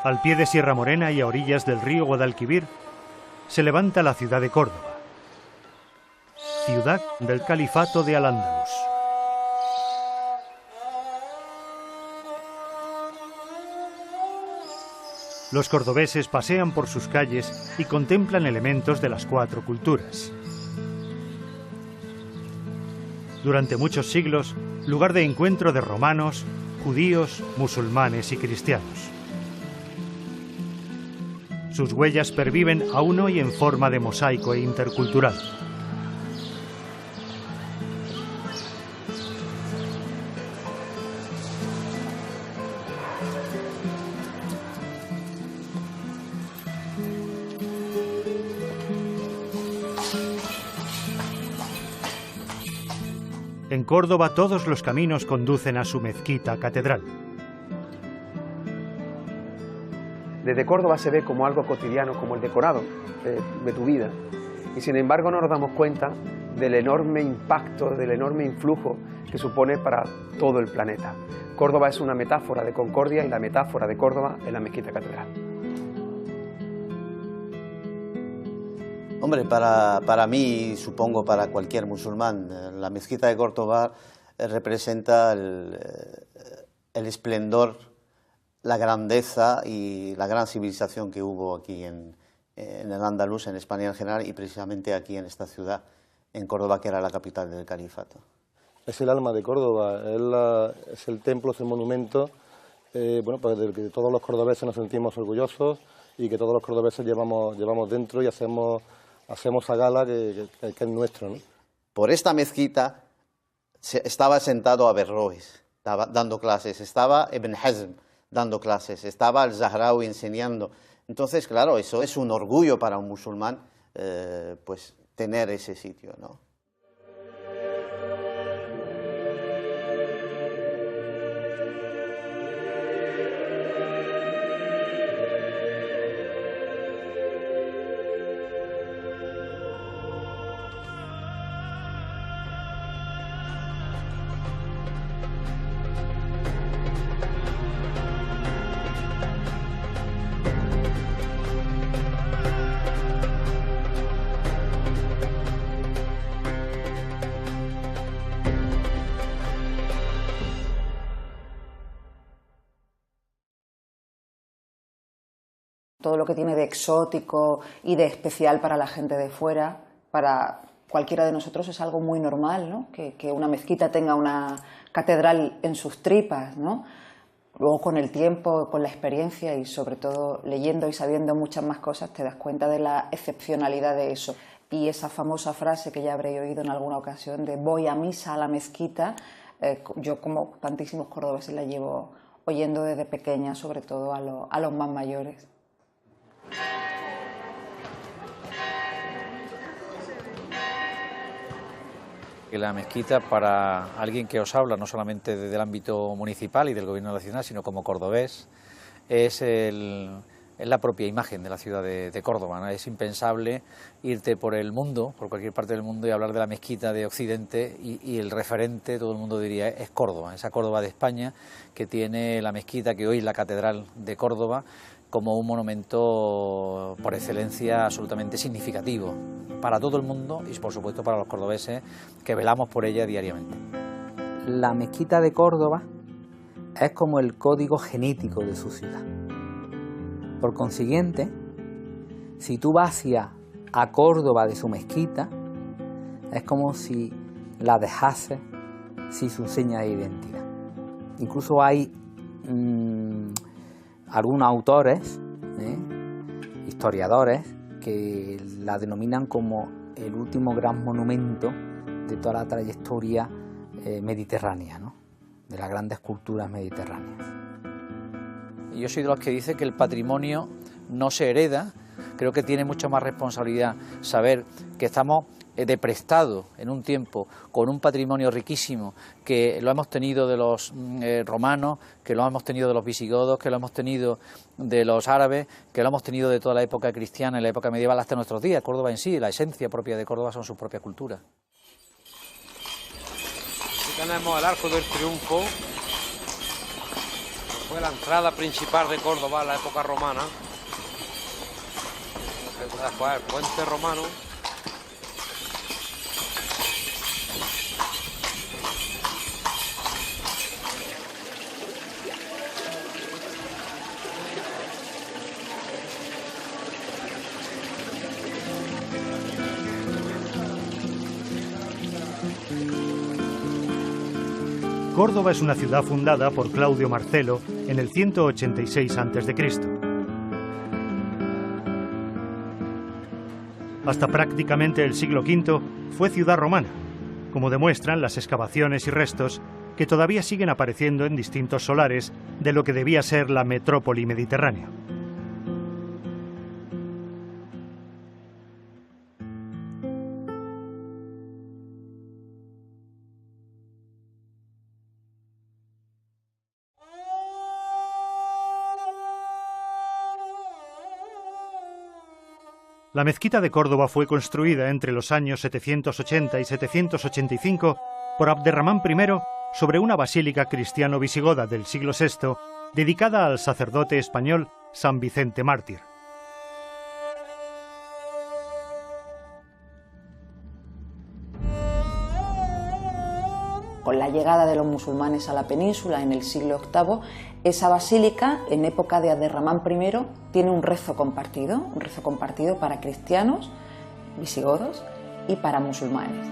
Al pie de Sierra Morena y a orillas del río Guadalquivir, se levanta la ciudad de Córdoba, ciudad del Califato de Al-Ándalus. Los cordobeses pasean por sus calles y contemplan elementos de las 4 culturas. Durante muchos siglos, lugar de encuentro de romanos, judíos, musulmanes y cristianos. Sus huellas perviven aún hoy en forma de mosaico e intercultural. En Córdoba todos los caminos conducen a su mezquita catedral. Desde Córdoba se ve como algo cotidiano, como el decorado de tu vida. Y sin embargo no nos damos cuenta del enorme impacto, del enorme influjo que supone para todo el planeta. Córdoba es una metáfora de concordia y la metáfora de Córdoba es la mezquita catedral. Hombre, para mí y supongo para cualquier musulmán, la mezquita de Córdoba representa el esplendor, la grandeza y la gran civilización que hubo aquí en el Andaluz, en España en general y precisamente aquí en esta ciudad, en Córdoba, que era la capital del califato. Es el alma de Córdoba, es el templo, es el monumento bueno, pues del que todos los cordobeses nos sentimos orgullosos y que todos los cordobeses llevamos dentro y hacemos a gala que es nuestro, ¿no? Por esta mezquita estaba sentado Averroes, estaba dando clases, estaba Ibn Hazm dando clases, estaba al-Zahrawi enseñando. Entonces, claro, eso es un orgullo para un musulmán, pues tener ese sitio, ¿no? Todo lo que tiene de exótico y de especial para la gente de fuera, para cualquiera de nosotros es algo muy normal, ¿no? Que una mezquita tenga una catedral en sus tripas, ¿no? Luego con el tiempo, con la experiencia y sobre todo leyendo y sabiendo muchas más cosas te das cuenta de la excepcionalidad de eso. Y esa famosa frase que ya habréis oído en alguna ocasión de voy a misa a la mezquita, yo como tantísimos cordobeses la llevo oyendo desde pequeña, sobre todo a los más mayores. La mezquita, para alguien que os habla, no solamente desde el ámbito municipal y del gobierno de la ciudad, sino como cordobés, es la propia imagen de la ciudad de Córdoba, ¿no? Es impensable irte por el mundo, por cualquier parte del mundo, y hablar de la mezquita de Occidente y el referente, todo el mundo diría, es Córdoba, esa Córdoba de España que tiene la mezquita, que hoy es la Catedral de Córdoba, como un monumento por excelencia absolutamente significativo para todo el mundo y por supuesto para los cordobeses que velamos por ella diariamente. La mezquita de Córdoba es como el código genético de su ciudad. Por consiguiente, si tú vas a Córdoba de su mezquita, es como si la dejase sin su seña de identidad. Incluso hay algunos autores, historiadores, que la denominan como el último gran monumento de toda la trayectoria mediterránea, ¿no? De las grandes culturas mediterráneas. Yo soy de los que dice que el patrimonio no se hereda. Creo que tiene mucha más responsabilidad saber que estamos de prestado en un tiempo con un patrimonio riquísimo que lo hemos tenido de los romanos, que lo hemos tenido de los visigodos, que lo hemos tenido de los árabes, que lo hemos tenido de toda la época cristiana y la época medieval hasta nuestros días. Córdoba en sí, la esencia propia de Córdoba son su propia cultura. Aquí tenemos el Arco del Triunfo, Fue la entrada principal de Córdoba en la época romana. Fue el puente romano. Córdoba es una ciudad fundada por Claudio Marcelo en el 186 a.C. Hasta prácticamente el siglo V fue ciudad romana, como demuestran las excavaciones y restos que todavía siguen apareciendo en distintos solares de lo que debía ser la metrópoli mediterránea. La mezquita de Córdoba fue construida entre los años 780 y 785 por Abderramán I sobre una basílica cristiano-visigoda del siglo VI dedicada al sacerdote español San Vicente Mártir. Con la llegada de los musulmanes a la península en el siglo VIII, esa basílica, en época de Abderramán I, tiene un rezo compartido para cristianos, visigodos y para musulmanes.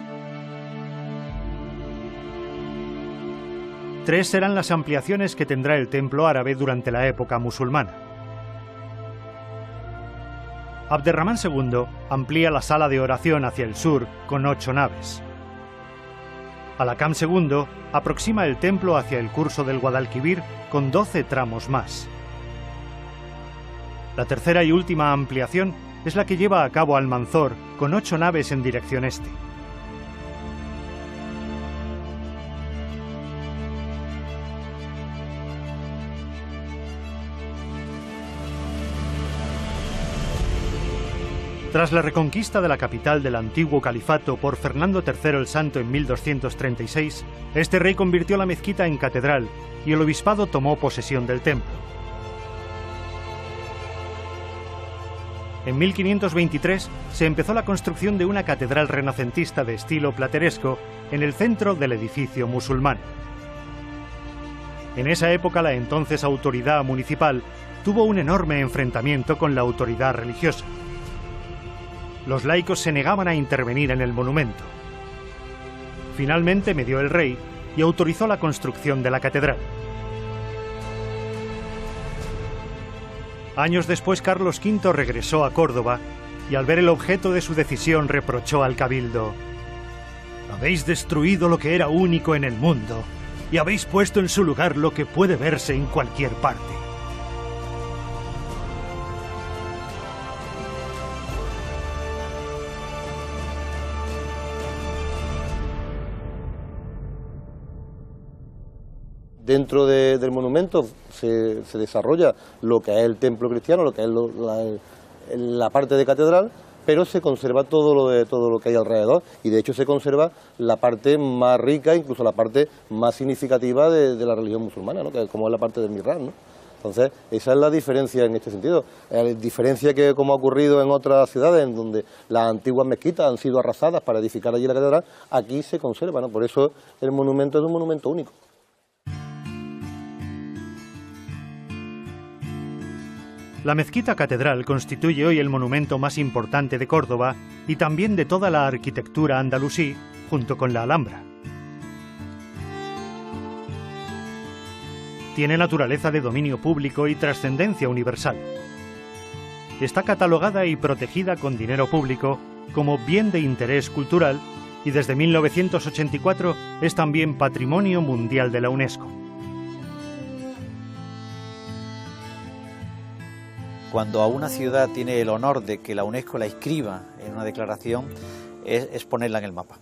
3 serán las ampliaciones que tendrá el templo árabe durante la época musulmana. Abderramán II amplía la sala de oración hacia el sur con 8 naves. Alakam II aproxima el templo hacia el curso del Guadalquivir con 12 tramos más. La tercera y última ampliación es la que lleva a cabo Almanzor con 8 naves en dirección este. Tras la reconquista de la capital del antiguo califato por Fernando III el Santo en 1236, este rey convirtió la mezquita en catedral y el obispado tomó posesión del templo. En 1523 se empezó la construcción de una catedral renacentista de estilo plateresco en el centro del edificio musulmán. En esa época la entonces autoridad municipal tuvo un enorme enfrentamiento con la autoridad religiosa. Los laicos se negaban a intervenir en el monumento. Finalmente medió el rey y autorizó la construcción de la catedral. Años después, Carlos V regresó a Córdoba y al ver el objeto de su decisión reprochó al cabildo: «Habéis destruido lo que era único en el mundo y habéis puesto en su lugar lo que puede verse en cualquier parte». Dentro del monumento se desarrolla lo que es el templo cristiano, lo que es la parte de catedral, pero se conserva todo lo que hay alrededor y de hecho se conserva la parte más rica, incluso la parte más significativa de la religión musulmana, ¿no? Que como es la parte del mihrab, ¿no? Entonces, esa es la diferencia en este sentido. La diferencia que, como ha ocurrido en otras ciudades, en donde las antiguas mezquitas han sido arrasadas para edificar allí la catedral, aquí se conserva, ¿no? Por eso el monumento es un monumento único. La mezquita catedral constituye hoy el monumento más importante de Córdoba y también de toda la arquitectura andalusí, junto con la Alhambra. Tiene naturaleza de dominio público y trascendencia universal. Está catalogada y protegida con dinero público como bien de interés cultural y desde 1984 es también Patrimonio Mundial de la UNESCO. Cuando a una ciudad tiene el honor de que la UNESCO la inscriba en una declaración, es ponerla en el mapa.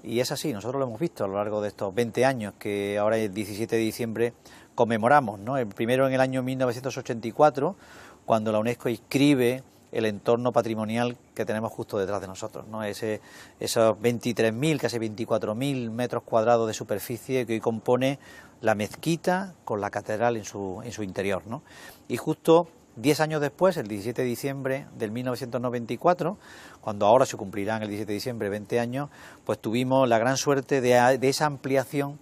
Y es así, nosotros lo hemos visto a lo largo de estos 20 años, que ahora el 17 de diciembre conmemoramos, ¿no? El primero en el año 1984, cuando la UNESCO inscribe el entorno patrimonial que tenemos justo detrás de nosotros, ¿no? Esos 23.000, casi 24.000 metros cuadrados de superficie que hoy compone la mezquita con la catedral en su interior, ¿no? Y justo 10 años después, el 17 de diciembre del 1994, cuando ahora se cumplirán el 17 de diciembre 20 años, pues tuvimos la gran suerte de esa ampliación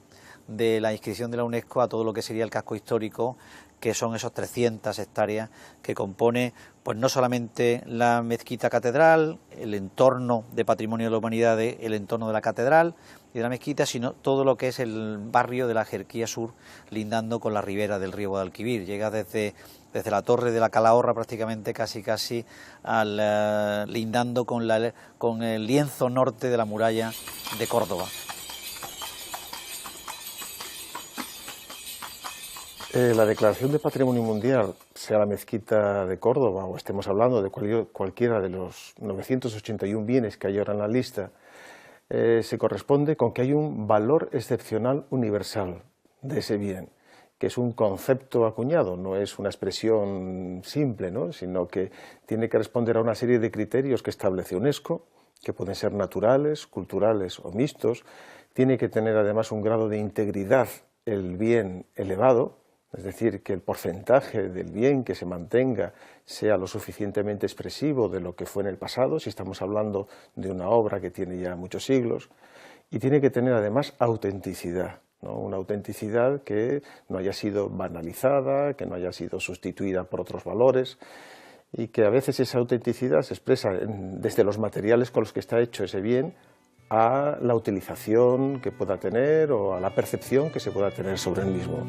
de la inscripción de la UNESCO a todo lo que sería el casco histórico, que son esos 300 hectáreas que compone pues no solamente la mezquita catedral, el entorno de patrimonio de la humanidad, el entorno de la catedral y de la mezquita, sino todo lo que es el barrio de la Jerquía Sur, lindando con la ribera del río Guadalquivir. Llega desde la torre de la Calahorra prácticamente casi lindando con el lienzo norte de la muralla de Córdoba. La declaración de Patrimonio Mundial, sea la mezquita de Córdoba o estemos hablando de cualquiera de los 981 bienes que hay ahora en la lista, se corresponde con que hay un valor excepcional universal de ese bien, que es un concepto acuñado, no es una expresión simple, ¿no? Sino que tiene que responder a una serie de criterios que establece UNESCO, que pueden ser naturales, culturales o mixtos. Tiene que tener además un grado de integridad el bien elevado, es decir, que el porcentaje del bien que se mantenga sea lo suficientemente expresivo de lo que fue en el pasado, si estamos hablando de una obra que tiene ya muchos siglos, y tiene que tener además autenticidad, ¿no? Una autenticidad que no haya sido banalizada, que no haya sido sustituida por otros valores, y que a veces esa autenticidad se expresa desde los materiales con los que está hecho ese bien a la utilización que pueda tener o a la percepción que se pueda tener sobre el mismo.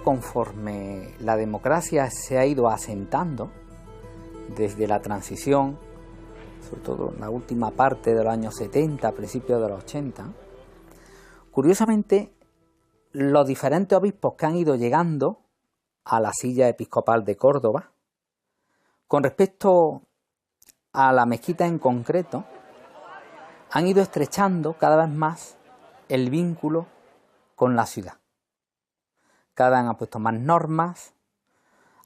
Conforme la democracia se ha ido asentando desde la transición, sobre todo en la última parte de los años 70, principios de los 80, curiosamente los diferentes obispos que han ido llegando a la silla episcopal de Córdoba, con respecto a la mezquita en concreto, han ido estrechando cada vez más el vínculo con la ciudad. Cada vez han puesto más normas,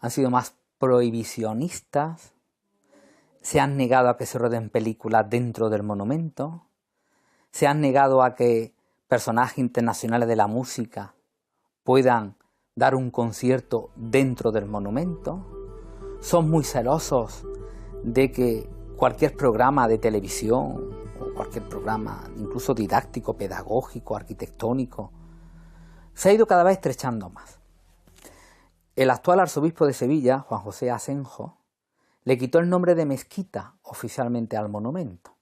han sido más prohibicionistas, se han negado a que se rodeen películas dentro del monumento, se han negado a que personajes internacionales de la música puedan dar un concierto dentro del monumento, son muy celosos de que cualquier programa de televisión o cualquier programa incluso didáctico, pedagógico, arquitectónico, se ha ido cada vez estrechando más. El actual arzobispo de Sevilla, Juan José Asenjo, le quitó el nombre de mezquita oficialmente al monumento.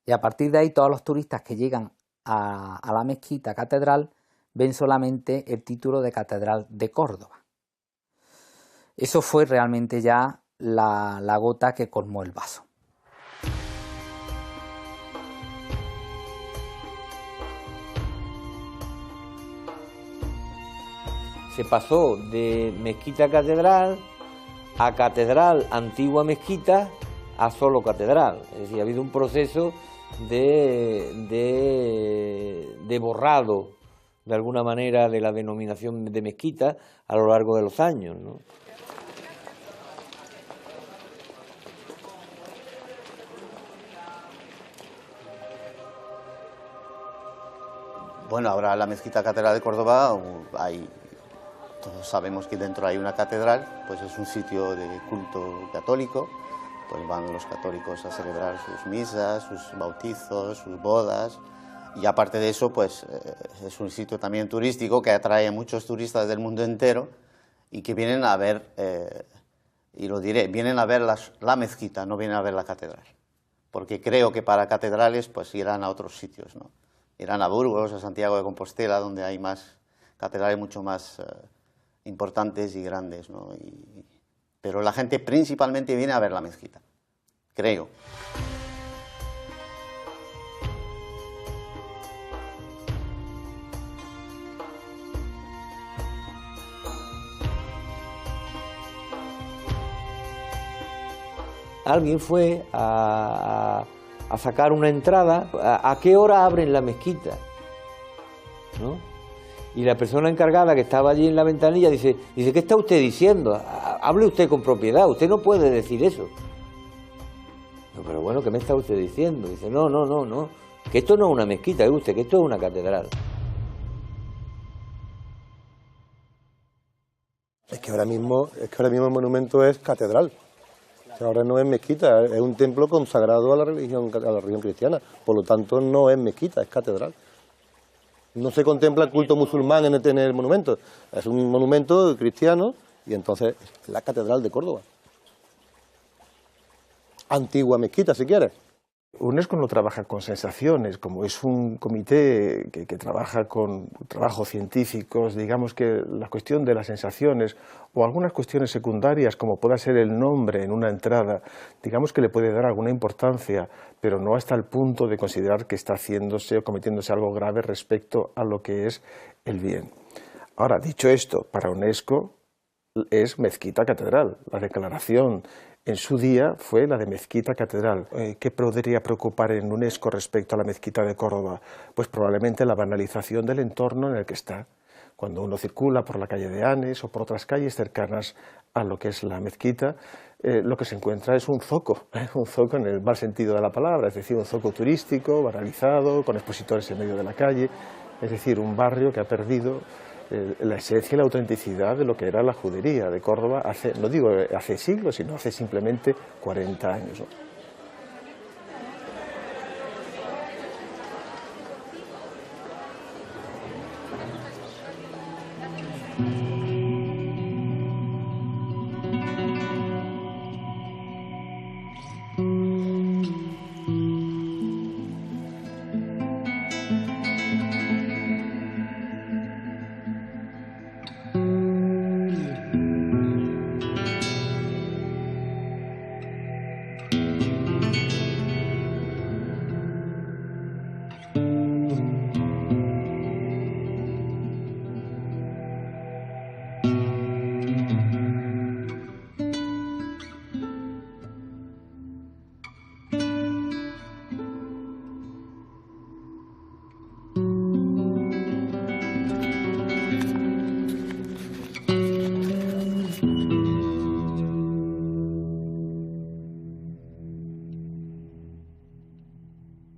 Y a partir de ahí todos los turistas que llegan a la mezquita catedral ven solamente el título de Catedral de Córdoba. Eso fue realmente ya la gota que colmó el vaso. Se pasó de mezquita catedral a catedral antigua mezquita a solo catedral. Es decir, ha habido un proceso de borrado, de alguna manera, de la denominación de mezquita a lo largo de los años, ¿no? Bueno, ahora la mezquita catedral de Córdoba todos sabemos que dentro hay una catedral, pues es un sitio de culto católico, pues van los católicos a celebrar sus misas, sus bautizos, sus bodas, y aparte de eso, pues es un sitio también turístico que atrae a muchos turistas del mundo entero y que vienen a ver, y lo diré, vienen a ver la mezquita, no vienen a ver la catedral, porque creo que para catedrales pues irán a otros sitios, ¿no? Irán a Burgos, a Santiago de Compostela, donde hay más catedrales mucho más importantes y grandes, ¿no? Pero la gente principalmente viene a ver la mezquita, creo. Alguien fue a sacar una entrada, ¿a qué hora abren la mezquita? ¿No? Y la persona encargada que estaba allí en la ventanilla dice, ¿qué está usted diciendo? Hable usted con propiedad, usted no puede decir eso. No, pero bueno, ¿qué me está usted diciendo? Dice, no, que esto no es una mezquita, ¿ve usted? Que esto es una catedral. Es que ahora mismo el monumento es catedral. Ahora no es mezquita, es un templo consagrado a la religión cristiana. Por lo tanto, no es mezquita, es catedral. No se contempla el culto musulmán en el monumento. Es un monumento cristiano y entonces es la Catedral de Córdoba. Antigua mezquita, si quieres. UNESCO no trabaja con sensaciones, como es un comité que trabaja con trabajos científicos, digamos que la cuestión de las sensaciones o algunas cuestiones secundarias, como pueda ser el nombre en una entrada, digamos que le puede dar alguna importancia, pero no hasta el punto de considerar que está haciéndose o cometiéndose algo grave respecto a lo que es el bien. Ahora, dicho esto, para UNESCO es mezquita catedral, la declaración en su día fue la de mezquita catedral. ¿Qué podría preocupar en UNESCO respecto a la mezquita de Córdoba? Pues probablemente la banalización del entorno en el que está. Cuando uno circula por la calle de Anes o por otras calles cercanas a lo que es la mezquita, lo que se encuentra es un zoco en el mal sentido de la palabra, es decir, un zoco turístico, banalizado, con expositores en medio de la calle, es decir, un barrio que ha perdido la esencia y la autenticidad de lo que era la judería de Córdoba hace, no digo hace siglos, sino hace simplemente 40 años, ¿no?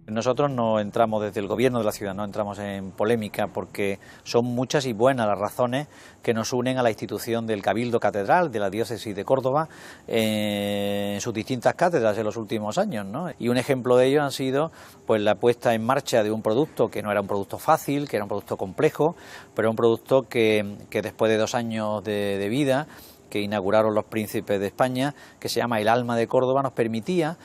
Nosotros no entramos desde el gobierno de la ciudad, no entramos en polémica porque son muchas y buenas las razones que nos unen a la institución del Cabildo Catedral de la Diócesis de Córdoba en sus distintas cátedras en los últimos años, ¿no? Y un ejemplo de ello han sido pues la puesta en marcha de un producto que no era un producto fácil, que era un producto complejo, pero un producto que después de 2 años de vida que inauguraron los príncipes de España, que se llama El alma de Córdoba, nos permitía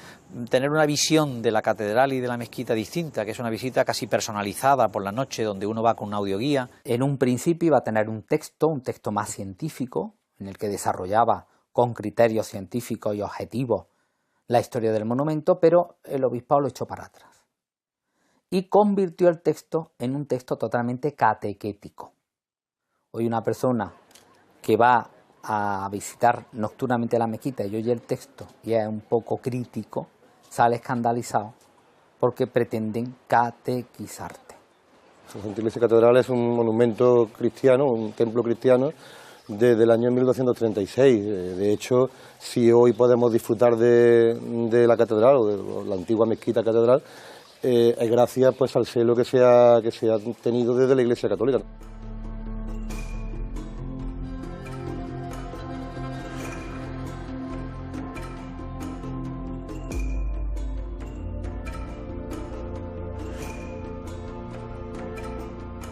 tener una visión de la catedral y de la mezquita distinta, que es una visita casi personalizada por la noche, donde uno va con un audioguía. En un principio iba a tener un texto más científico, en el que desarrollaba con criterios científicos y objetivos la historia del monumento, pero el obispado lo echó para atrás y convirtió el texto en un texto totalmente catequético. Hoy una persona que va a visitar nocturnamente la mezquita y oye el texto y es un poco crítico, sale escandalizado porque pretenden catequizarte. La Santa Iglesia Catedral es un monumento cristiano, un templo cristiano desde el año 1236. De hecho, si hoy podemos disfrutar de la catedral o de la antigua mezquita catedral, es gracias pues al celo que se ha tenido desde la Iglesia Católica.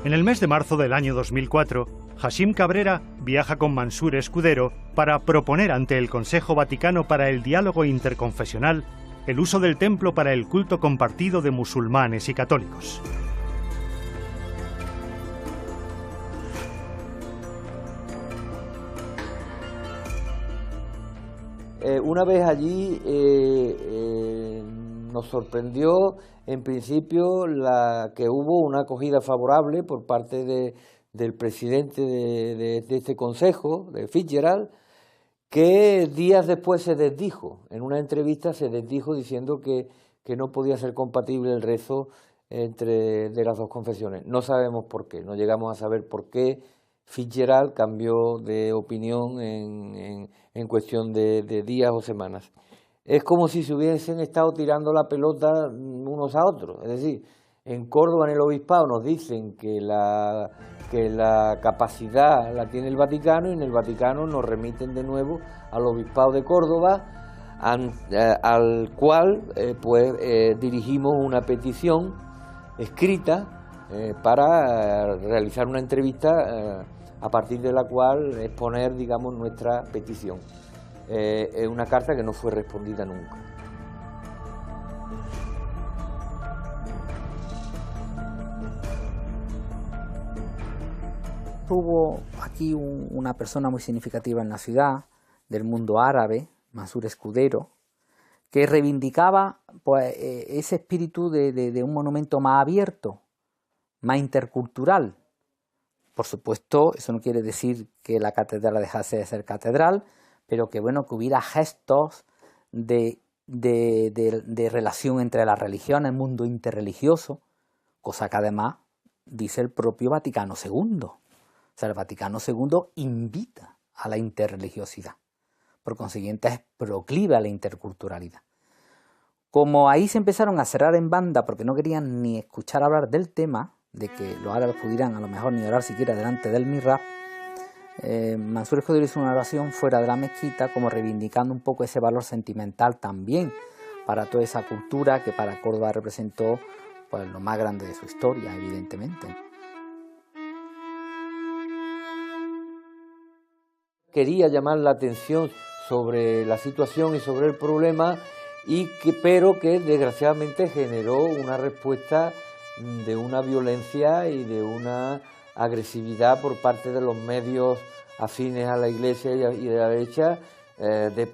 En el mes de marzo del año 2004, Hashim Cabrera viaja con Mansur Escudero para proponer ante el Consejo Vaticano para el Diálogo Interconfesional el uso del templo para el culto compartido de musulmanes y católicos. Una vez allí nos sorprendió en principio que hubo una acogida favorable por parte del presidente de este consejo, de Fitzgerald, que días después se desdijo. En una entrevista se desdijo diciendo que no podía ser compatible el rezo de las dos confesiones. No sabemos por qué, no llegamos a saber por qué Fitzgerald cambió de opinión en cuestión de días o semanas. Es como si se hubiesen estado tirando la pelota unos a otros. Es decir, en Córdoba, en el obispado, nos dicen que la capacidad la tiene el Vaticano, y en el Vaticano nos remiten de nuevo al obispado de Córdoba, al cual dirigimos una petición escrita para realizar una entrevista a partir de la cual exponer, digamos, nuestra petición. Es una carta que no fue respondida nunca. Hubo aquí una persona muy significativa en la ciudad, del mundo árabe, Mansur Escudero, que reivindicaba pues, ese espíritu de un monumento más abierto, más intercultural. Por supuesto, eso no quiere decir que la catedral dejase de ser catedral, pero que bueno, que hubiera gestos de relación entre las religiones, mundo interreligioso, cosa que además dice el propio Vaticano II. O sea, el Vaticano II invita a la interreligiosidad, por consiguiente es proclive a la interculturalidad. Como ahí se empezaron a cerrar en banda porque no querían ni escuchar hablar del tema, de que los árabes pudieran a lo mejor ni orar siquiera delante del mihrab, Mansur Escudero hizo una oración fuera de la mezquita, como reivindicando un poco ese valor sentimental también para toda esa cultura que para Córdoba representó pues, lo más grande de su historia, evidentemente. Quería llamar la atención sobre la situación y sobre el problema, pero que desgraciadamente generó una respuesta de una violencia y de una agresividad por parte de los medios afines a la Iglesia y de la derecha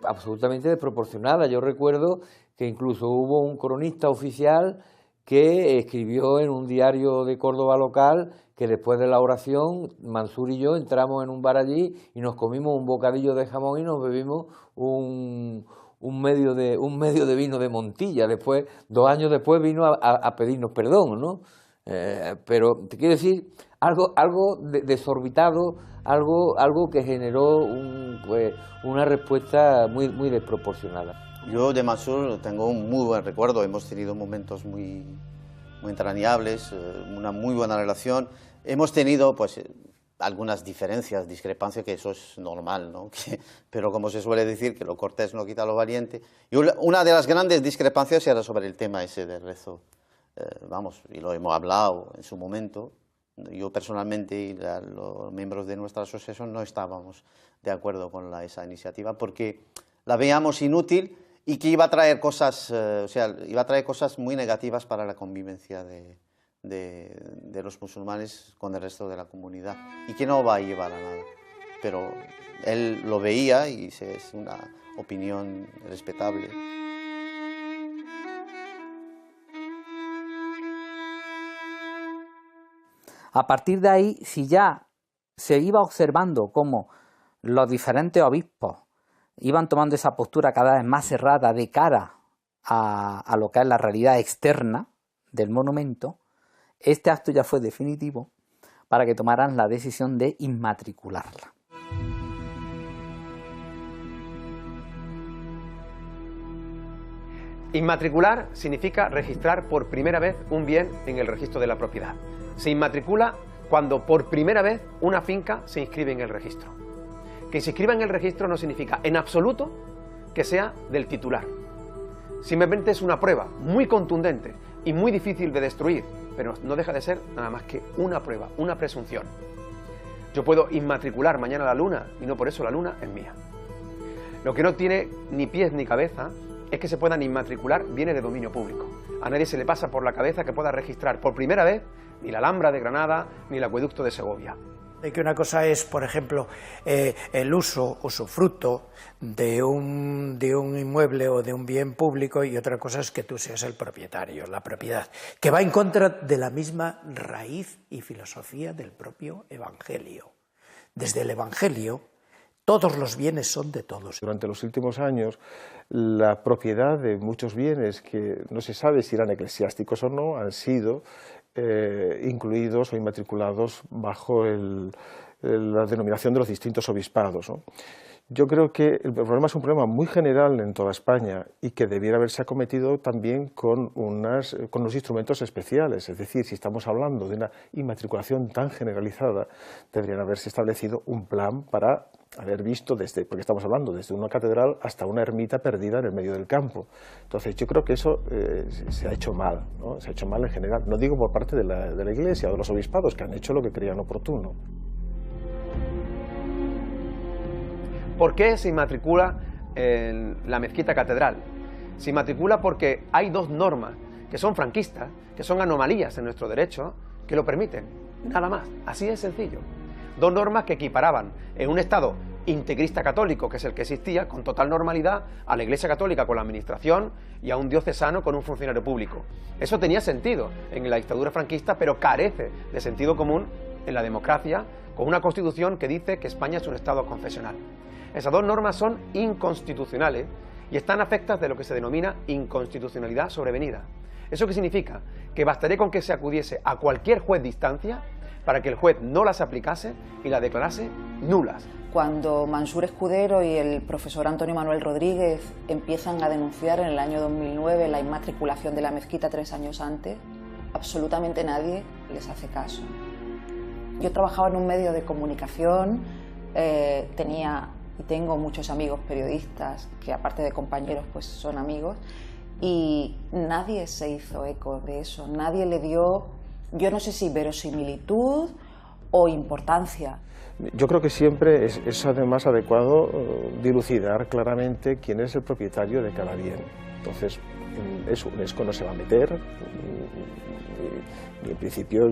absolutamente desproporcionada. Yo recuerdo que incluso hubo un cronista oficial que escribió en un diario de Córdoba local que después de la oración Mansur y yo entramos en un bar allí y nos comimos un bocadillo de jamón y nos bebimos un medio de vino de Montilla. Después, 2 años después vino a pedirnos perdón, ¿no? Pero te quiero decir algo desorbitado, algo que generó una respuesta muy desproporcionada. Yo de Mansur tengo un muy buen recuerdo, hemos tenido momentos muy entrañables, una muy buena relación. Hemos tenido pues algunas diferencias, discrepancias, que eso es normal, ¿no? Pero como se suele decir, que lo cortés no quita lo valiente. Y una de las grandes discrepancias era sobre el tema ese del rezo. Y lo hemos hablado en su momento, yo personalmente y los miembros de nuestra asociación no estábamos de acuerdo con esa iniciativa porque la veíamos inútil y que iba a traer cosas, iba a traer cosas muy negativas para la convivencia de los musulmanes con el resto de la comunidad y que no va a llevar a nada. Pero él lo veía y es una opinión respetable. A partir de ahí, si ya se iba observando cómo los diferentes obispos iban tomando esa postura cada vez más cerrada de cara a lo que es la realidad externa del monumento, este acto ya fue definitivo para que tomaran la decisión de inmatricularla. Inmatricular significa registrar por primera vez un bien en el registro de la propiedad. Se inmatricula cuando por primera vez una finca se inscribe en el registro. Que se inscriba en el registro no significa en absoluto que sea del titular. Simplemente es una prueba muy contundente y muy difícil de destruir, pero no deja de ser nada más que una prueba, una presunción. Yo puedo inmatricular mañana la luna y no por eso la luna es mía. Lo que no tiene ni pies ni cabeza es que se puedan inmatricular bienes de dominio público. A nadie se le pasa por la cabeza que pueda registrar por primera vez ni la Alhambra de Granada ni el acueducto de Segovia. De que una cosa es, por ejemplo, el uso, usufructo de un inmueble o de un bien público y otra cosa es que tú seas el propietario, la propiedad, que va en contra de la misma raíz y filosofía del propio Evangelio. Desde el Evangelio, todos los bienes son de todos. Durante los últimos años, la propiedad de muchos bienes que no se sabe si eran eclesiásticos o no, han sido incluidos o inmatriculados bajo la denominación de los distintos obispados, ¿no? Yo creo que el problema es un problema muy general en toda España y que debiera haberse acometido también con unos instrumentos especiales. Es decir, si estamos hablando de una inmatriculación tan generalizada, deberían haberse establecido un plan para haber visto porque estamos hablando desde una catedral hasta una ermita perdida en el medio del campo. Entonces yo creo que eso se ha hecho mal, ¿no? Se ha hecho mal en general. No digo por parte de la Iglesia o de los obispados, que han hecho lo que creían oportuno. ¿Por qué se inmatricula en la mezquita catedral? Se inmatricula porque hay dos normas que son franquistas, que son anomalías en nuestro derecho, que lo permiten. Nada más, así de sencillo. Dos normas que equiparaban en un Estado integrista católico, que es el que existía, con total normalidad, a la Iglesia Católica con la administración y a un diocesano con un funcionario público. Eso tenía sentido en la dictadura franquista, pero carece de sentido común en la democracia, con una constitución que dice que España es un Estado confesional. Esas dos normas son inconstitucionales y están afectas de lo que se denomina inconstitucionalidad sobrevenida. ¿Eso qué significa? Que bastaría con que se acudiese a cualquier juez de instancia para que el juez no las aplicase y las declarase nulas. Cuando Mansur Escudero y el profesor Antonio Manuel Rodríguez empiezan a denunciar en el año 2009 la inmatriculación de la mezquita 3 años antes, absolutamente nadie les hace caso. Yo trabajaba en un medio de comunicación, tenía y tengo muchos amigos periodistas que aparte de compañeros pues son amigos y nadie se hizo eco de eso, nadie le dio, yo no sé si verosimilitud o importancia. Yo creo que siempre es además adecuado dilucidar claramente quién es el propietario de cada bien. Entonces, UNESCO no se va a meter, y en principio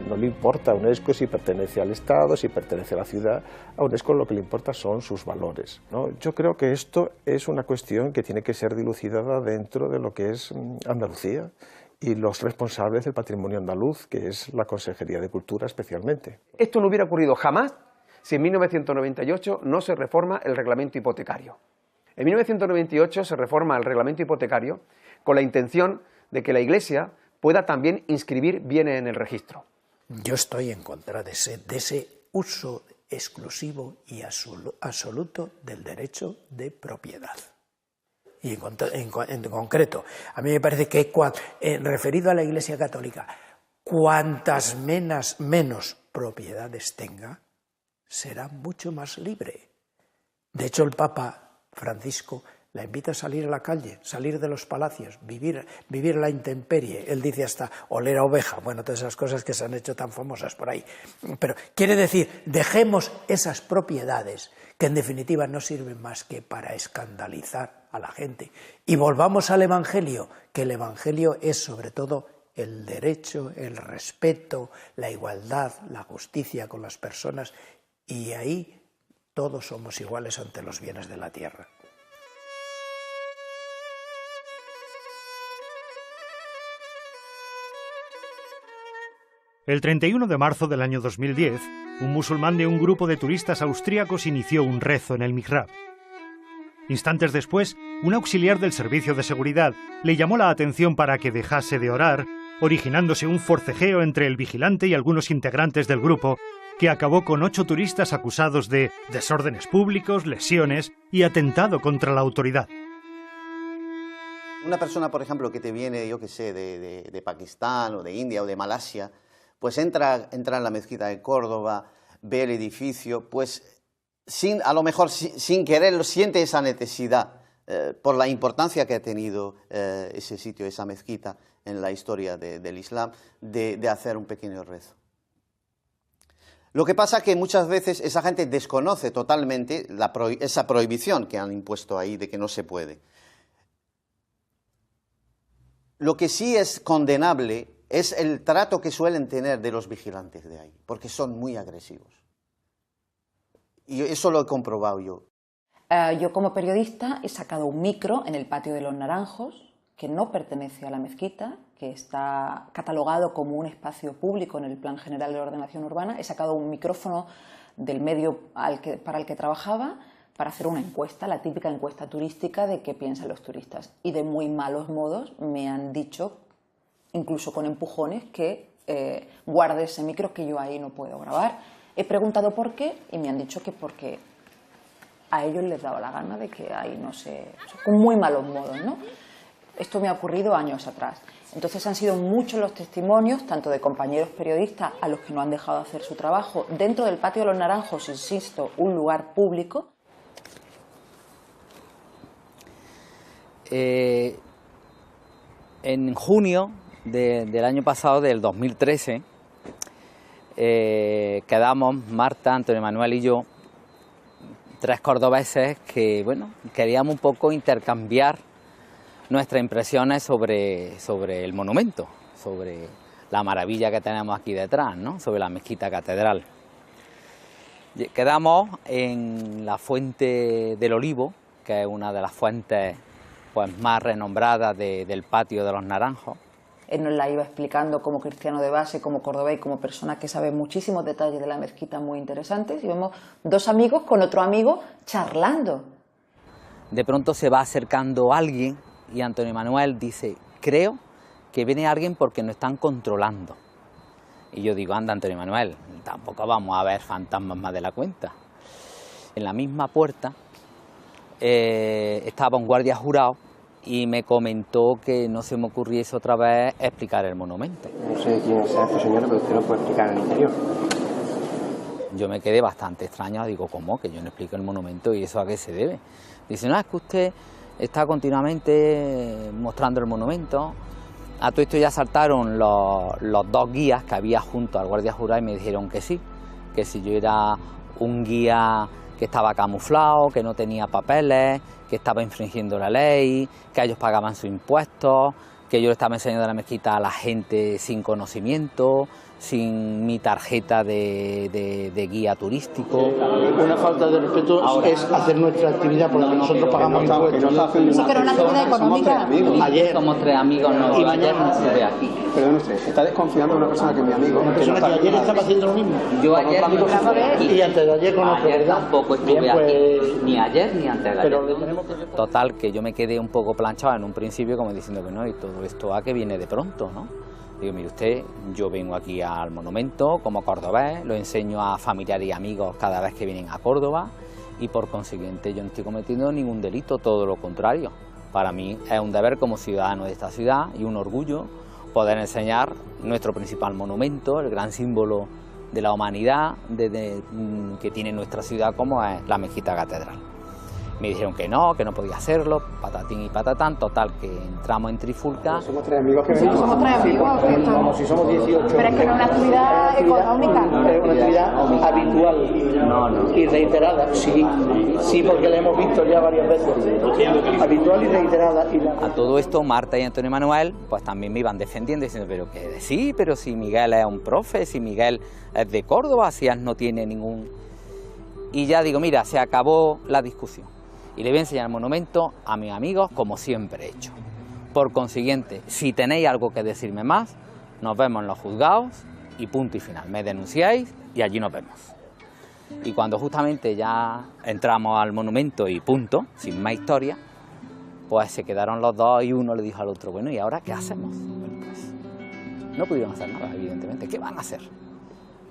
no le importa a UNESCO si pertenece al Estado, si pertenece a la ciudad. A UNESCO lo que le importa son sus valores, ¿no? Yo creo que esto es una cuestión que tiene que ser dilucidada dentro de lo que es Andalucía y los responsables del patrimonio andaluz, que es la Consejería de Cultura especialmente. Esto no hubiera ocurrido jamás si en 1998 no se reforma el reglamento hipotecario. En 1998 se reforma el reglamento hipotecario con la intención de que la Iglesia pueda también inscribir bienes en el registro. Yo estoy en contra de ese uso exclusivo y absoluto del derecho de propiedad. Y en concreto, a mí me parece que referido a la Iglesia Católica, cuantas menos propiedades tenga, será mucho más libre. De hecho, el Papa Francisco La invita a salir a la calle, salir de los palacios, vivir la intemperie. Él dice hasta oler a oveja, bueno, todas esas cosas que se han hecho tan famosas por ahí. Pero quiere decir, dejemos esas propiedades que en definitiva no sirven más que para escandalizar a la gente. Y volvamos al Evangelio, que el Evangelio es sobre todo el derecho, el respeto, la igualdad, la justicia con las personas, y ahí todos somos iguales ante los bienes de la tierra. El 31 de marzo del año 2010, un musulmán de un grupo de turistas austríacos inició un rezo en el mihrab. Instantes después, un auxiliar del servicio de seguridad le llamó la atención para que dejase de orar, originándose un forcejeo entre el vigilante y algunos integrantes del grupo, que acabó con 8 turistas acusados de desórdenes públicos, lesiones y atentado contra la autoridad. Una persona, por ejemplo, que te viene, yo qué sé, de Pakistán o de India o de Malasia, pues entra en la mezquita de Córdoba, ve el edificio, pues a lo mejor sin quererlo siente esa necesidad por la importancia que ha tenido ese sitio, esa mezquita en la historia del Islam, de hacer un pequeño rezo. Lo que pasa es que muchas veces esa gente desconoce totalmente esa prohibición que han impuesto ahí de que no se puede. Lo que sí es condenable es el trato que suelen tener de los vigilantes de ahí, porque son muy agresivos. Y eso lo he comprobado yo. Yo como periodista he sacado un micro en el patio de los Naranjos, que no pertenece a la mezquita, que está catalogado como un espacio público en el Plan General de Ordenación Urbana. He sacado un micrófono del medio para el que trabajaba para hacer una encuesta, la típica encuesta turística de qué piensan los turistas. Y de muy malos modos me han dicho, incluso con empujones, que guarde ese micro, que yo ahí no puedo grabar. He preguntado por qué y me han dicho que porque a ellos les daba la gana de que ahí no se... con muy malos modos, ¿no? Esto me ha ocurrido años atrás. Entonces han sido muchos los testimonios, tanto de compañeros periodistas a los que no han dejado hacer su trabajo, dentro del patio de los Naranjos, insisto, un lugar público. En junio del año pasado, del 2013, quedamos, Marta, Antonio Manuel y yo, 3 cordobeses que, bueno, queríamos un poco intercambiar nuestras impresiones sobre el monumento, sobre la maravilla que tenemos aquí detrás, ¿no? Sobre la mezquita catedral. Quedamos en la Fuente del Olivo, que es una de las fuentes pues más renombradas del patio de los Naranjos. Él nos la iba explicando como cristiano de base, como cordobés y como persona que sabe muchísimos detalles de la mezquita muy interesantes, y vemos 2 amigos con otro amigo charlando. De pronto se va acercando alguien y Antonio Manuel dice: creo que viene alguien porque nos están controlando. Y yo digo: anda, Antonio Manuel, tampoco vamos a ver fantasmas más de la cuenta. En la misma puerta estaba un guardia jurado y me comentó que no se me ocurriese otra vez explicar el monumento. No sé quién sea esta señora, pero usted lo puede explicar en el interior. Yo me quedé bastante extrañado, digo: ¿cómo? Que yo no explico el monumento, ¿y eso a qué se debe? Dice: no, es que usted está continuamente mostrando el monumento. A todo esto ya saltaron los 2 guías que había junto al guardia jurado y me dijeron que sí, que si yo era un guía que estaba camuflado, que no tenía papeles, que estaba infringiendo la ley, que ellos pagaban sus impuestos, que yo le estaba enseñando la mezquita a la gente sin conocimiento, sin mi tarjeta de guía turístico. Una falta de respeto es hacer nuestra actividad por la que nosotros pagamos impuestos. Sí, pero una actividad económica. Ayer somos 3 amigos, no, y ayer no se ve aquí. Perdón usted, está desconfiando de una persona que es mi amigo. Una persona que ayer estaba haciendo lo mismo. Yo ayer no estuve aquí. Y antes de ayer conozco, ayer ¿verdad? tampoco estuve Bien, aquí, ni ayer ni antes de ayer. Pero Total, que yo me quedé un poco planchado en un principio, como diciendo que no, y todo esto a que viene de pronto, ¿no? Digo: mire usted, yo vengo aquí al monumento como cordobés, lo enseño a familiares y amigos cada vez que vienen a Córdoba, y por consiguiente yo no estoy cometiendo ningún delito, todo lo contrario. Para mí es un deber como ciudadano de esta ciudad y un orgullo poder enseñar nuestro principal monumento, el gran símbolo de la humanidad que tiene nuestra ciudad, como es la mezquita catedral. Me dijeron que no podía hacerlo, patatín y patatán, total, que entramos en Trifulca. Somos tres amigos que venimos. Somos tres amigos. Vamos, si somos 18. Pero es que no es una actividad económica. Es una actividad habitual. No. Y reiterada, sí. Sí, porque la hemos visto ya varias veces. Habitual y reiterada. A todo esto, Marta y Antonio Manuel, pues también me iban defendiendo, diciendo, pero que sí, pero si Miguel es un profe, si Miguel es de Córdoba, si no tiene ningún... Y ya digo, mira, se acabó la discusión. Y le voy a enseñar el monumento a mis amigos como siempre he hecho. Por consiguiente, si tenéis algo que decirme más, nos vemos en los juzgados y punto y final. Me denunciáis y allí nos vemos. Y cuando justamente ya entramos al monumento y punto, sin más historia, pues se quedaron los dos y uno le dijo al otro, bueno, ¿y ahora qué hacemos? Bueno, pues no pudieron hacer nada, evidentemente. ¿Qué van a hacer?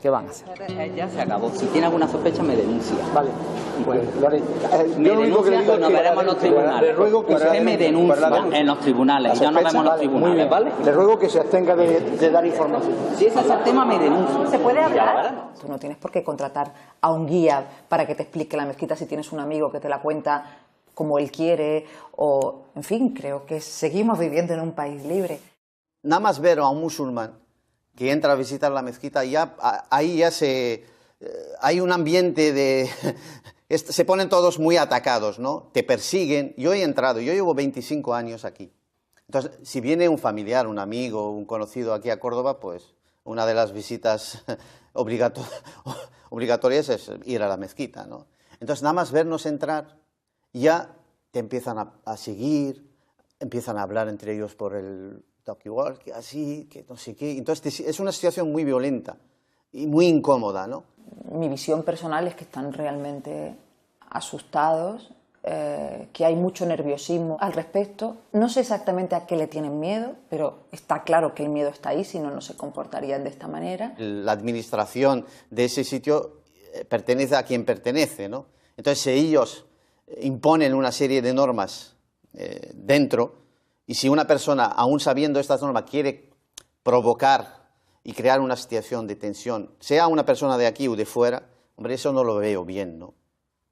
¿Qué van a hacer? Ya se acabó. Si tiene alguna sospecha, me denuncia. Vale. Pues, me denuncia, pues nos veremos en los tribunales. Le ruego que usted me denuncia en los tribunales, ya nos vemos en los tribunales. Muy bien, ¿vale? Le ruego que se abstenga de dar información. Si ese es el tema, me denuncia. ¿Se puede hablar? Tú no tienes por qué contratar a un guía para que te explique la mezquita si tienes un amigo que te la cuenta como él quiere, o, en fin, creo que seguimos viviendo en un país libre. Nada más ver a un musulmán que entra a visitar la mezquita, ya ahí ya hay un ambiente de... se ponen todos muy atacados, ¿no? Te persiguen. Yo he entrado, yo llevo 25 años aquí. Entonces, si viene un familiar, un amigo, un conocido aquí a Córdoba, pues una de las visitas obligatorias es ir a la mezquita, ¿no? Entonces, nada más vernos entrar, ya te empiezan a seguir, empiezan a hablar entre ellos por el talkie-walkie, así, que no sé qué. Entonces, es una situación muy violenta y muy incómoda, ¿no? Mi visión personal es que están realmente asustados, que hay mucho nerviosismo al respecto. No sé exactamente a qué le tienen miedo, pero está claro que el miedo está ahí, si no, no se comportarían de esta manera. La administración de ese sitio pertenece a quien pertenece, ¿no? Entonces, ellos imponen una serie de normas dentro, y si una persona, aún sabiendo estas normas, quiere provocar y crear una situación de tensión, sea una persona de aquí o de fuera, hombre, eso no lo veo bien, ¿no?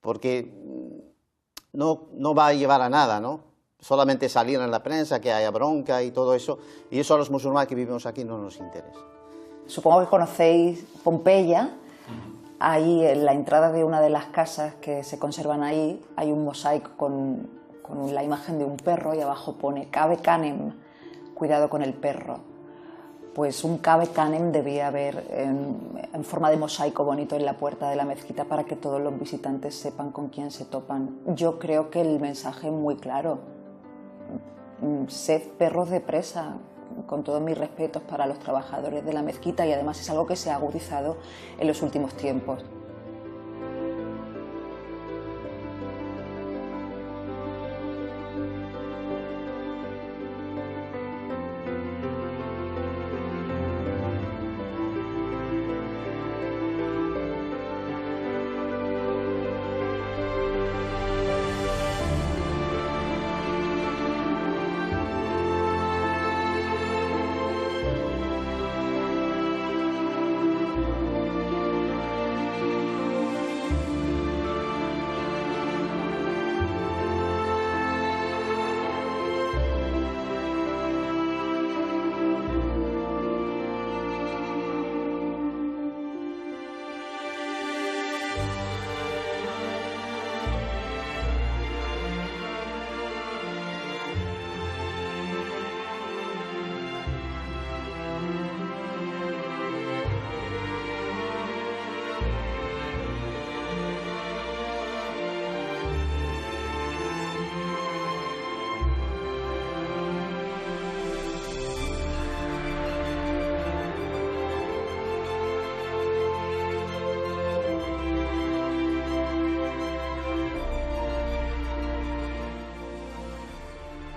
Porque no va a llevar a nada, ¿no? Solamente salir en la prensa, que haya bronca y todo eso, y eso a los musulmanes que vivimos aquí no nos interesa. Supongo que conocéis Pompeya. Ahí, en la entrada de una de las casas que se conservan ahí, hay un mosaico con la imagen de un perro y abajo pone Cabe Canem, cuidado con el perro. Pues un Cabe Canem debía haber en forma de mosaico bonito en la puerta de la mezquita para que todos los visitantes sepan con quién se topan. Yo creo que el mensaje es muy claro. Sed perros de presa, con todos mis respetos para los trabajadores de la mezquita, y además es algo que se ha agudizado en los últimos tiempos.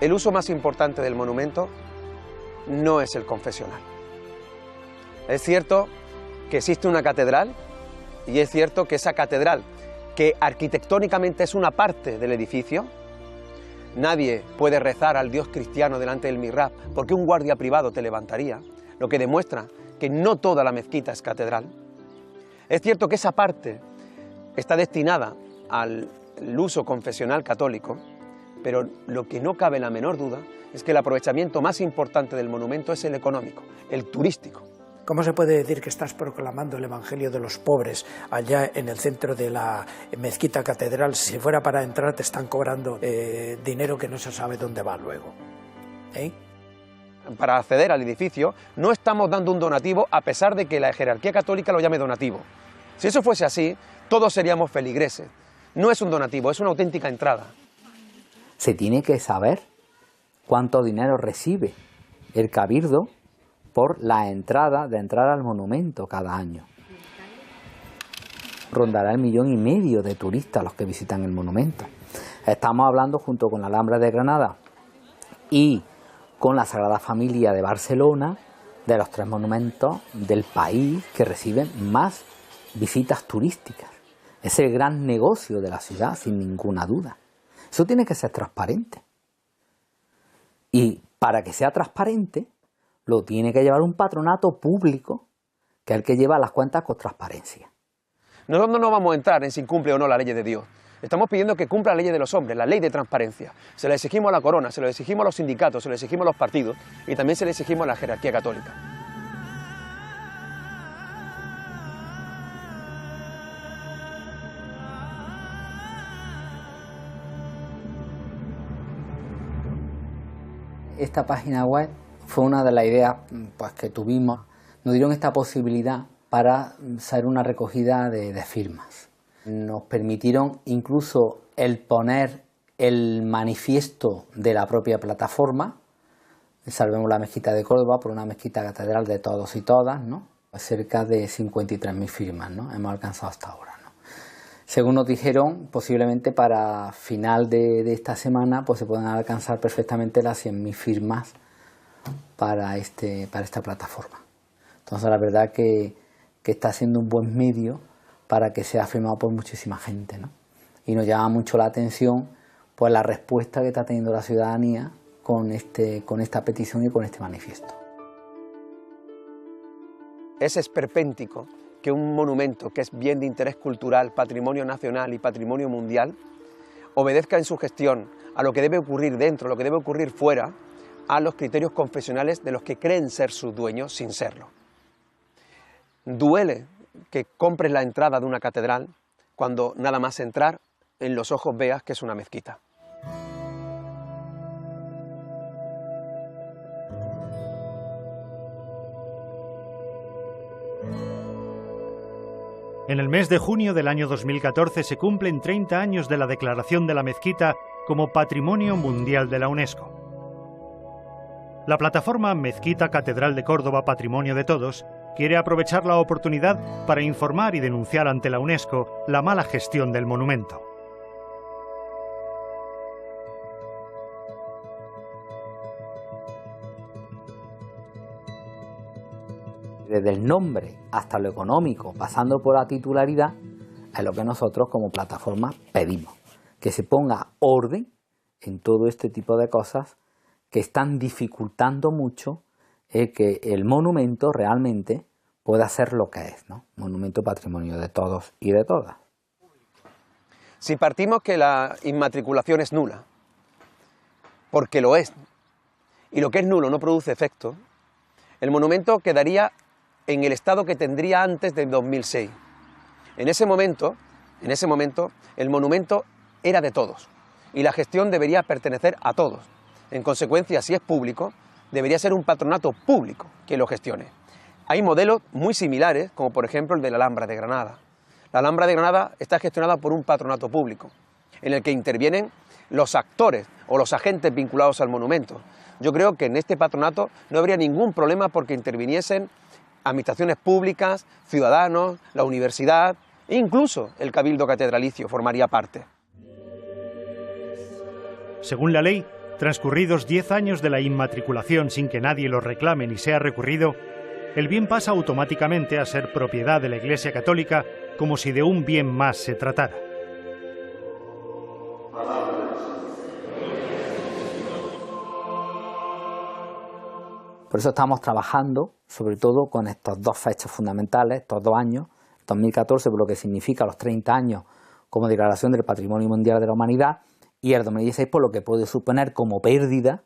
El uso más importante del monumento no es el confesional. Es cierto que existe una catedral y es cierto que esa catedral, que arquitectónicamente es una parte del edificio, nadie puede rezar al Dios cristiano delante del mihrab porque un guardia privado te levantaría, lo que demuestra que no toda la mezquita es catedral. Es cierto que esa parte está destinada al el uso confesional católico, pero lo que no cabe la menor duda es que el aprovechamiento más importante del monumento es el económico, el turístico. ¿Cómo se puede decir que estás proclamando el Evangelio de los pobres allá en el centro de la mezquita catedral? Si fuera para entrar te están cobrando dinero que no se sabe dónde va luego. Para acceder al edificio no estamos dando un donativo a pesar de que la jerarquía católica lo llame donativo. Si eso fuese así, todos seríamos feligreses. No es un donativo, es una auténtica entrada. Se tiene que saber cuánto dinero recibe el Cabildo por la entrada de entrar al monumento cada año. Rondará el 1,5 millones de turistas los que visitan el monumento. Estamos hablando, junto con la Alhambra de Granada y con la Sagrada Familia de Barcelona, de los 3 monumentos del país que reciben más visitas turísticas. Es el gran negocio de la ciudad, sin ninguna duda. Eso tiene que ser transparente. Y para que sea transparente, lo tiene que llevar un patronato público, que es el que lleva las cuentas con transparencia. Nosotros no vamos a entrar en si cumple o no la ley de Dios. Estamos pidiendo que cumpla la ley de los hombres, la ley de transparencia. Se la exigimos a la corona, se lo exigimos a los sindicatos, se lo exigimos a los partidos y también se le exigimos a la jerarquía católica. Esta página web fue una de las ideas que tuvimos. Nos dieron esta posibilidad para hacer una recogida de firmas. Nos permitieron incluso el poner el manifiesto de la propia plataforma, Salvemos la Mezquita de Córdoba, por una mezquita catedral de todos y todas, ¿no? Cerca de 53.000 firmas, ¿no? Hemos alcanzado hasta ahora, ¿no? Según nos dijeron, posiblemente para final de esta semana pues se pueden alcanzar perfectamente las 100.000 firmas para esta plataforma. Entonces la verdad que está siendo un buen medio para que sea firmado por muchísima gente, ¿no? Y nos llama mucho la atención pues la respuesta que está teniendo la ciudadanía con esta petición y con este manifiesto. Es esperpéntico que un monumento que es bien de interés cultural, patrimonio nacional y patrimonio mundial, obedezca en su gestión a lo que debe ocurrir dentro, lo que debe ocurrir fuera, a los criterios confesionales de los que creen ser sus dueños sin serlo. Duele que compres la entrada de una catedral cuando nada más entrar en los ojos veas que es una mezquita. En el mes de junio del año 2014 se cumplen 30 años de la declaración de la mezquita como Patrimonio Mundial de la UNESCO. La plataforma Mezquita Catedral de Córdoba Patrimonio de Todos quiere aprovechar la oportunidad para informar y denunciar ante la UNESCO la mala gestión del monumento. Desde el nombre hasta lo económico, pasando por la titularidad, es lo que nosotros como plataforma pedimos. Que se ponga orden en todo este tipo de cosas que están dificultando mucho que el monumento realmente pueda ser lo que es, ¿no? Monumento patrimonio de todos y de todas. Si partimos que la inmatriculación es nula, porque lo es, y lo que es nulo no produce efecto, el monumento quedaría en el estado que tendría antes del 2006. En ese momento, el monumento era de todos y la gestión debería pertenecer a todos. En consecuencia, si es público, debería ser un patronato público quien lo gestione. Hay modelos muy similares, como por ejemplo el de la Alhambra de Granada. La Alhambra de Granada está gestionada por un patronato público, en el que intervienen los actores o los agentes vinculados al monumento. Yo creo que en este patronato no habría ningún problema porque interviniesen administraciones públicas, ciudadanos, la universidad e incluso el Cabildo Catedralicio formaría parte. Según la ley, transcurridos 10 años de la inmatriculación sin que nadie lo reclame ni sea recurrido, el bien pasa automáticamente a ser propiedad de la Iglesia Católica como si de un bien más se tratara. Por eso estamos trabajando, sobre todo, con estas dos fechas fundamentales, estos 2 años, 2014 por lo que significa los 30 años como declaración del Patrimonio Mundial de la Humanidad, y el 2016 por lo que puede suponer como pérdida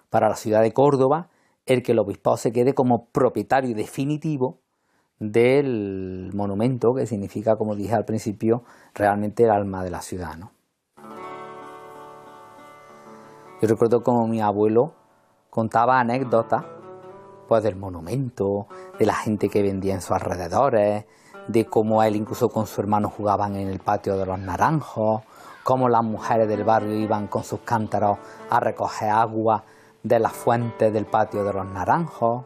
para la ciudad de Córdoba el que el obispado se quede como propietario definitivo del monumento, que significa, como dije al principio, realmente el alma de la ciudad, ¿no? Yo recuerdo como mi abuelo contaba anécdotas pues del monumento, de la gente que vendía en sus alrededores, de cómo él incluso con su hermano jugaban en el patio de los Naranjos, cómo las mujeres del barrio iban con sus cántaros a recoger agua de las fuentes del patio de los Naranjos.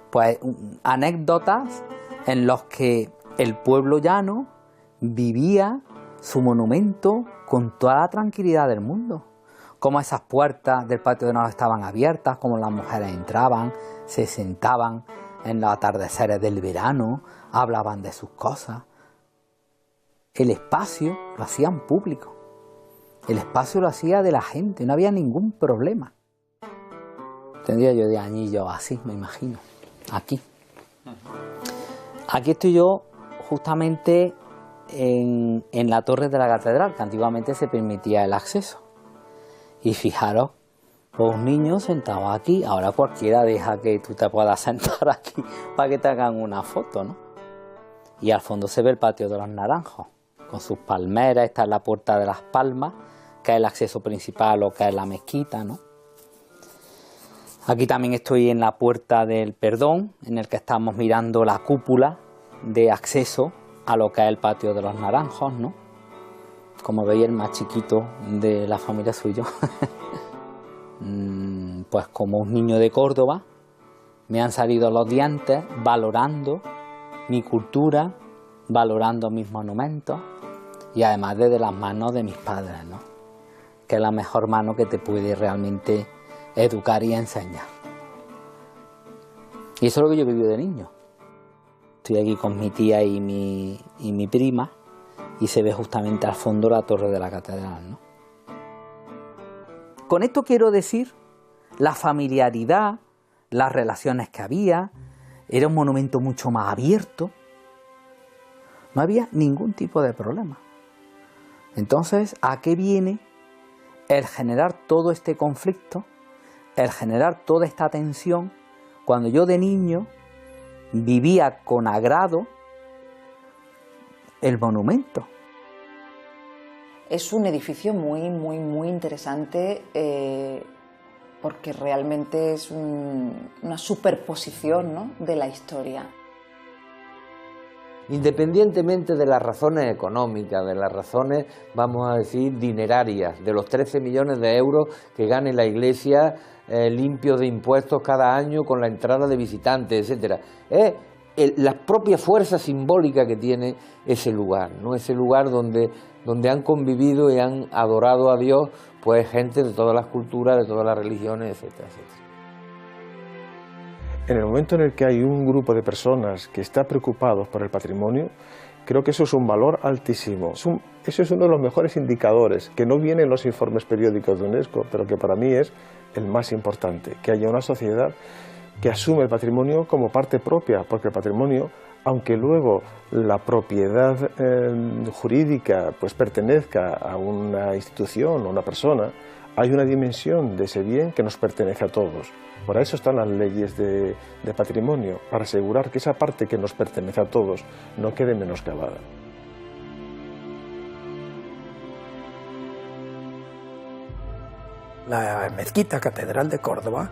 Pues anécdotas en las que el pueblo llano vivía su monumento con toda la tranquilidad del mundo. Cómo esas puertas del patio de Naranjos estaban abiertas, cómo las mujeres entraban, se sentaban en los atardeceres del verano, hablaban de sus cosas. El espacio lo hacían público, el espacio lo hacía de la gente, no había ningún problema. Tendría yo de añillo así, me imagino, aquí. Aquí estoy yo justamente en la torre de la catedral, que antiguamente se permitía el acceso. Y fijaros, los niños sentados aquí, ahora cualquiera deja que tú te puedas sentar aquí para que te hagan una foto, ¿no? Y al fondo se ve el patio de los Naranjos, con sus palmeras, está en la Puerta de las Palmas, que es el acceso principal a lo que es la mezquita, ¿no? Aquí también estoy en la Puerta del Perdón, en el que estamos mirando la cúpula de acceso a lo que es el patio de los Naranjos, ¿no? Como veis, el más chiquito de la familia soy yo. Pues como un niño de Córdoba, me han salido los dientes valorando mi cultura, valorando mis monumentos y además desde las manos de mis padres, ¿no? Que es la mejor mano que te puede realmente educar y enseñar. Y eso es lo que yo viví de niño. Estoy aquí con mi tía y mi prima y se ve justamente al fondo la torre de la catedral, ¿no? Con esto quiero decir la familiaridad, las relaciones que había. Era un monumento mucho más abierto. No había ningún tipo de problema. Entonces, ¿a qué viene el generar todo este conflicto, el generar toda esta tensión, cuando yo de niño vivía con agrado el monumento? Es un edificio muy interesante porque realmente es una superposición, ¿no?, de la historia. Independientemente de las razones económicas, de las razones, vamos a decir, dinerarias, de los 13 millones de euros que gane la Iglesia limpios de impuestos cada año con la entrada de visitantes, etcétera, es la propia fuerza simbólica que tiene ese lugar, ¿no? Ese lugar donde han convivido y han adorado a Dios, pues gente de todas las culturas, de todas las religiones, etcétera, etcétera. En el momento en el que hay un grupo de personas que está preocupados por el patrimonio, creo que eso es un valor altísimo. Eso es uno de los mejores indicadores, que no viene en los informes periódicos de UNESCO, pero que para mí es el más importante, que haya una sociedad que asume el patrimonio como parte propia, porque el patrimonio, aunque luego la propiedad jurídica pues pertenezca a una institución o una persona, hay una dimensión de ese bien que nos pertenece a todos. Por eso están las leyes de patrimonio, para asegurar que esa parte que nos pertenece a todos no quede menoscabada. La mezquita catedral de Córdoba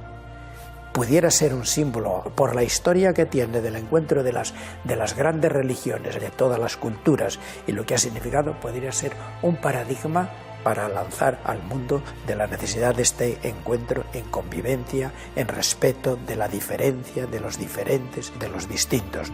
pudiera ser un símbolo, por la historia que tiene del encuentro de las grandes religiones, de todas las culturas y lo que ha significado, podría ser un paradigma para lanzar al mundo de la necesidad de este encuentro en convivencia, en respeto de la diferencia, de los diferentes, de los distintos.